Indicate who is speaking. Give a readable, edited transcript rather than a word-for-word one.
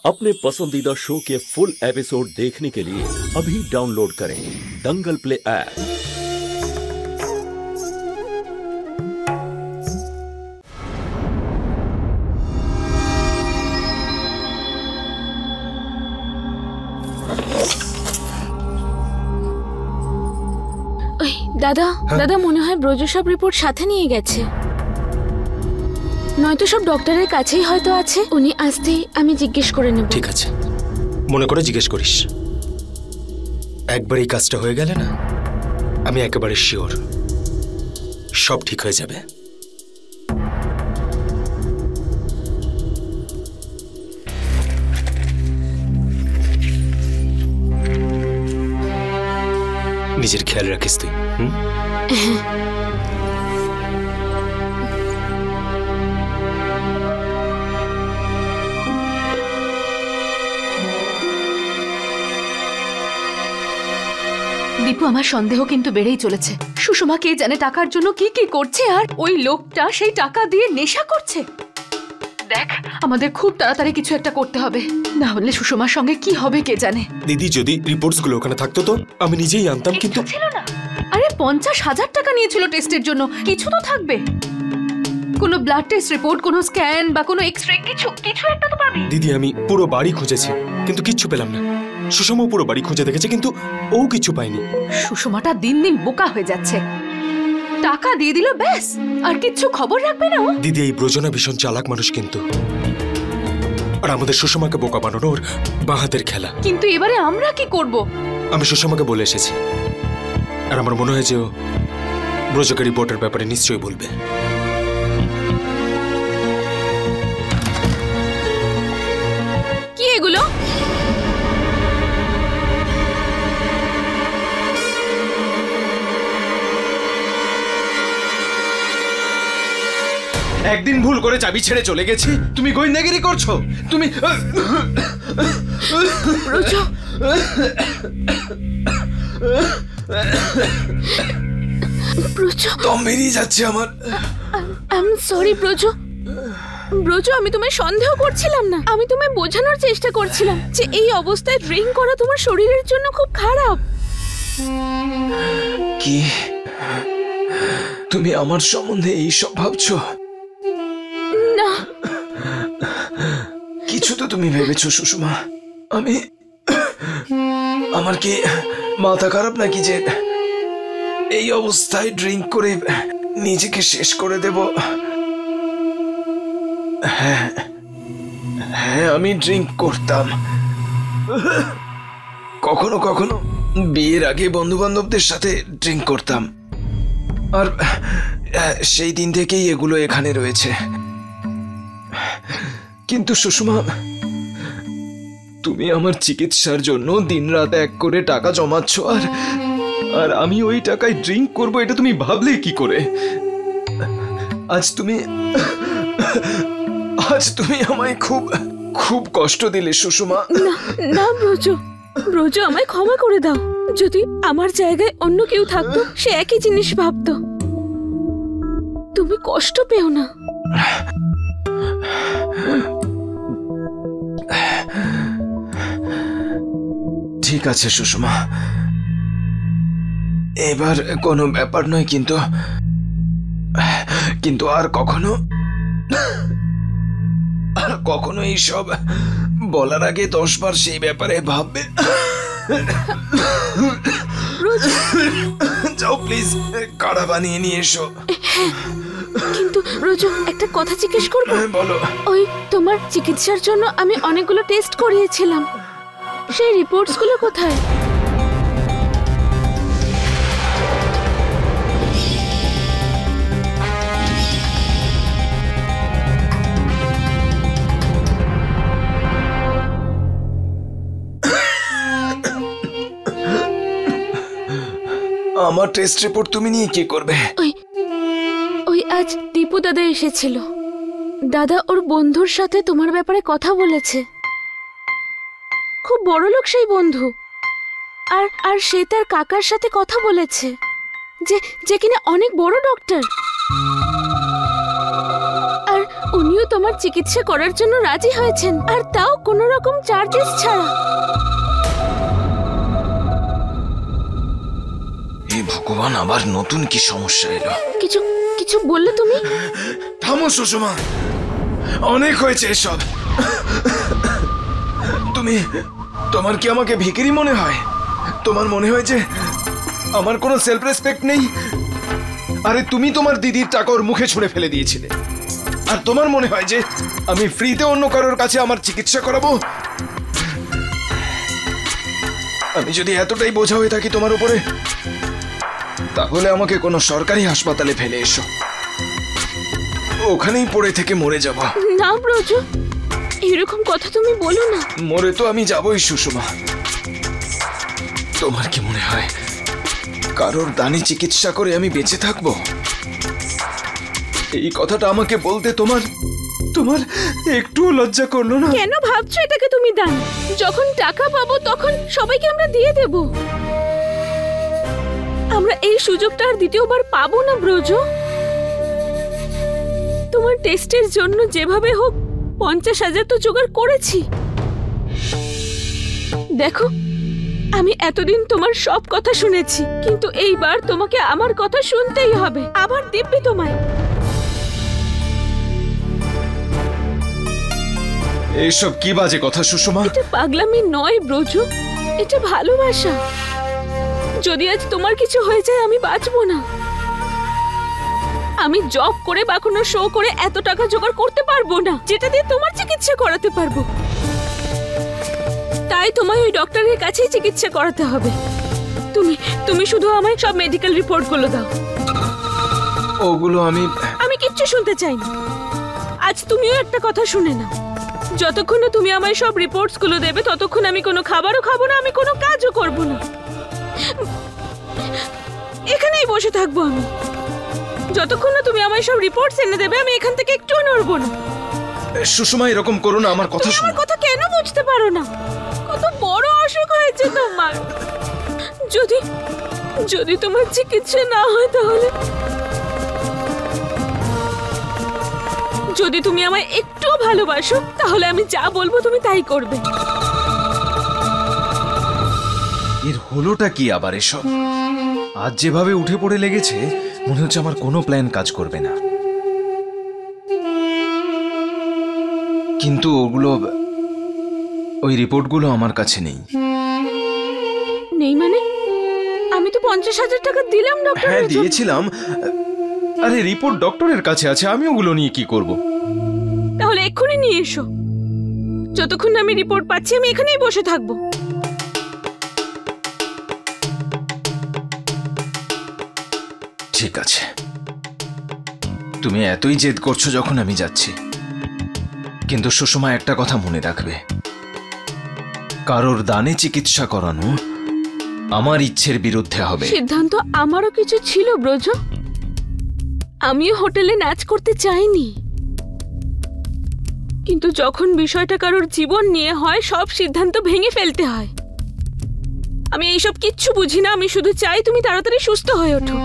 Speaker 1: अपने पसंदीदा शो के फुल एपिसोड देखने के लिए अभी डाउनलोड करें दंगल प्ले ऐप।
Speaker 2: দাদা দাদা মনে হয় ব্রজ সব রিপোর্ট সাথে নিয়ে গেছে, নয়তো সব ডক্টরের কাছেই হয়তো আছে। উনি আসতেই আমি জিজ্ঞেস করে নেব।
Speaker 3: ঠিক আছে, মনে করে জিজ্ঞেস করিস। একবার এই কাজটা হয়ে গেলে না, আমি একেবারে শিওর সব ঠিক হয়ে যাবে। নিজের খেয়াল রাখিস তুই।
Speaker 4: দীপু, আমার সন্দেহ কিন্তু বেড়েই চলেছে। সুষমা কে জানে টাকার জন্য কি কি করছে, আর ওই লোকটা সেই টাকা দিয়ে নেশা করছে। দেখ, আমাদের খুব তাড়াতাড়ি কিছু একটা করতে হবে, না হলে সুষমার সঙ্গে কি হবে কে জানে।
Speaker 3: দিদি, যদি রিপোর্টস গুলো ওখানে থাকতো তো আমি নিজেই আনতাম, কিন্তু
Speaker 4: ছিল না। আরে 50,000 টাকা নিয়েছিল টেস্টের জন্য, কিছু তো থাকবে। কোনো ব্লাড টেস্ট রিপোর্ট, কোনো স্ক্যান বা কোনো এক্সরে, কিছু একটা তো পাবি।
Speaker 3: দিদি, আমি পুরো বাড়ি খুঁজেছি কিন্তু কিচ্ছু পেলাম না। সুষমাও পুরো বাড়ি খুঁজে দেখেছে কিন্তু ও কিছু পায়নি।
Speaker 4: সুষমাটা দিন দিন বোকা হয়ে যাচ্ছে। টাকা দিয়ে দিল ব্যাস, আর কিচ্ছু খবর রাখবে না ও।
Speaker 3: দিদি, এই ব্রজনা ভীষণ চালাক মানুষ কিন্তু, আর আমাদের সুষমাকে বোকা বানানো ওর বাঁ হাতের খেলা।
Speaker 4: কিন্তু এবারে আমরা কি করব?
Speaker 3: আমি সুষমাকে বলে এসেছি, আর আমার মনে হয় যে ও ব্রজকে রিপোর্টের ব্যাপারে নিশ্চয়ই বলবে।
Speaker 2: কি এগুলো?
Speaker 5: একদিন ভুল করে চাবি ছেড়ে চলে গেছি, তুমি গোয়েন্দাগিরি করছো। তুমি দম বেরিয়ে যাচ্ছে আমার।
Speaker 2: I am sorry Braj. আমি তোমায় সন্দেহ করছিলাম না, আমি তোমায় বোঝানোর চেষ্টা করছিলাম যে এই অবস্থায় ড্রিঙ্ক করা তোমার শরীরের জন্য খুব খারাপ।
Speaker 5: কি তুমি আমার সম্বন্ধে এই সব ভাবছো?
Speaker 2: না,
Speaker 5: কিছু তো তুমি ভেবেছো সুষমা। আমার কি মাথা খারাপ নাকি যে এই অবস্থায় ড্রিঙ্ক করে নিজেকে শেষ করে দেব? হ্যাঁ, আমি ড্রিঙ্ক করতাম কখনো কখনো। বিয়ের আগে বন্ধু বান্ধবদের সাথে ড্রিঙ্ক করতাম, আর সেই দিন থেকেই এগুলো এখানে রয়েছে। কিন্তু সুষমা, তুমি আমার চিকিৎসার জন্য দিনরাত এক করে টাকা জমাচ্ছ, আর আমি ওই টাকায় ড্রিঙ্ক করব, এটা তুমি ভাবলে কি করে? আজ তুমি আমায় খুব খুব কষ্ট দিলে সুষমা।
Speaker 2: না ব্রজ, আমায় ক্ষমা করে দাও। যদি আমার জায়গায় অন্য কেউ থাকতো সে একই জিনিস ভাবতো। তুমি কষ্ট পেও না।
Speaker 5: ঠিক আছে সুষমা, এবার কোনো ব্যাপার নয়, কিন্তু আর কখনো এইসব বলার আগে 10 বার সেই ব্যাপারে ভাববে। যাও প্লিজ, কাড়া বানিয়ে নিয়ে এসো।
Speaker 2: কিন্তু ব্রজ, একটা কথা জিজ্ঞেস করবো?
Speaker 5: বলো।
Speaker 2: ওই তোমার চিকিৎসার জন্য আমি অনেকগুলো টেস্ট করিয়েছিলাম, সেই রিপোর্টস গুলো কোথায়?
Speaker 5: আমার টেস্ট রিপোর্ট তুমি নিয়ে কি করবে?
Speaker 2: ওই আজ দীপু দাদা এসেছিল। দাদা ওর বন্ধুর সাথে তোমার ব্যাপারে কথা বলেছে। খুব বড় লোক সেই বন্ধু, আর সে তার কাকার সাথে কথা বলেছে যে কিনা অনেক বড় ডক্টর। আর উনিও তোমার চিকিৎসা করার জন্য রাজি হয়েছেন, আর তাও কোনো রকম চার্জেস ছাড়া।
Speaker 5: হে ভগবান, আবার নতুন কি সমস্যা এলো?
Speaker 2: কিছু কিছু বললে তুমি?
Speaker 5: থামো সুষমা, অনেক হয়েছে এসব। তোমার কি আমাকে ভিখারি মনে হয়? তোমার মনে হয় যে আমার কোনো সেলফ রেসপেক্ট নেই? আরে তুমি তোমার দিদির টাকা ওর মুখে ছুঁড়ে ফেলে দিয়েছিলে, আর তোমার মনে হয় যে আমি ফ্রিতে অন্য কারোর কাছে আমার চিকিৎসা করাবো? আমি যদি এতটাই বোঝা হয়ে থাকি তোমার উপরে, তাহলে আমাকে কোনো সরকারি হাসপাতালে ফেলে এসো, ওখানেই পড়ে থেকে মরে যাব।
Speaker 2: না ব্রজ, এরকম কথা তুমি বলো না।
Speaker 5: মরে তো আমি যাবই সুষমা। তোমার কি মনে হয় কারোর দানি চিকিৎসা করে আমি বেঁচে থাকবো? এই কথাটা আমাকে বলতে তোমার একটুও লজ্জা করলো না?
Speaker 2: কেন ভাবছো এটাকে তুমি দান? যখন টাকা পাবো তখন সবাইকে আমরা দিয়ে দেব। আমরা এই সুযোগটা আর দ্বিতীয়বার পাবো না ব্রজ। তোমার টেস্টের জন্য যেভাবে হোক 50,000 তো জোগাড় করেছি। দেখো, আমি এতদিন তোমার সব কথা শুনেছি, কিন্তু এইবার তোমাকে আমার কথা শুনতেই হবে। আবার দিব্যি তোমায়।
Speaker 5: এইসব কি বাজে কথা সুষমা?
Speaker 2: এটা পাগলামি নয় ব্রজ, এটা ভালোবাসা। যদি আজ তোমার কিছু হয়ে যায় আমি বাঁচবো না। আমি জব করে বা কোনো শো করে এত টাকা জোগাড় করতে পারবো না যেটা দিয়ে তোমার চিকিৎসা করাতে পারবো। তাই তোমায় ওই ডক্টরের কাছেই চিকিৎসা করাতে হবে। তুমি শুধু আমায় সব মেডিকেল রিপোর্টগুলো দাও।
Speaker 5: ওগুলো
Speaker 2: আমি কিচ্ছু শুনতে চাই না। আজ তুমিও একটা কথা শুনে নাও, যতক্ষণ না তুমি আমায় সব রিপোর্টসগুলো দেবে ততক্ষণ আমি কোনো খাবারও খাবো না, আমি কোনো কাজও করব না। এখানেই বসে থাকবো আমি। যতক্ষণ না তুমি আমায় সব রিপোর্টস এনে দেবে আমি এখান থেকে একটুও নড়বো না।
Speaker 5: সুষমা, এরকম করো না, আমার কথা শোনো।
Speaker 2: আমার কথা কেন বুঝতে পারো না? কত বড় অসুখ হয়েছে তোমার। যদি তোমার চিকিৎসা না হয় তাহলে, যদি তুমি আমায় একটুও ভালোবাসো তাহলে আমি যা বলবো তুমি তাই করবে।
Speaker 5: এর হলোটা কি আবার এসব? আজ যেভাবে উঠে পড়ে লেগেছে মনে হচ্ছে আমার কোনো প্ল্যান কাজ করবে না। কিন্তু ওই রিপোর্টগুলো আমার কাছে নেই।
Speaker 2: নেই মানে? আমি তো 50,000 টাকা দিলাম ডক্টর।
Speaker 5: হ্যাঁ দিয়েছিলাম। আরে রিপোর্ট ডক্টরের কাছে আছে, আমি ওগুলো নিয়ে কি করব?
Speaker 2: তাহলে এক্ষুনি নিয়ে এসো। যতক্ষণ আমি রিপোর্ট পাচ্ছি আমি এখানেই বসে থাকবো।
Speaker 5: ঠিক আছে, তুমি এতই জেদ করছো যখন আমি যাচ্ছি। কিন্তু সুষমা, একটা কথা মনে রাখবে, কারোর দানে চিকিৎসা করানো আমার ইচ্ছের বিরুদ্ধে হবে।
Speaker 2: সিদ্ধান্ত আমারও কিছু ছিল ব্রজ। আমিও হোটেলে নাচ করতে চাইনি, কিন্তু যখন বিষয়টা কারোর জীবন নিয়ে হয় সব সিদ্ধান্ত ভেঙে ফেলতে হয়। আমি এইসব কিচ্ছু বুঝি না। আমি শুধু চাই তুমি তাড়াতাড়ি সুস্থ হয়ে ওঠো।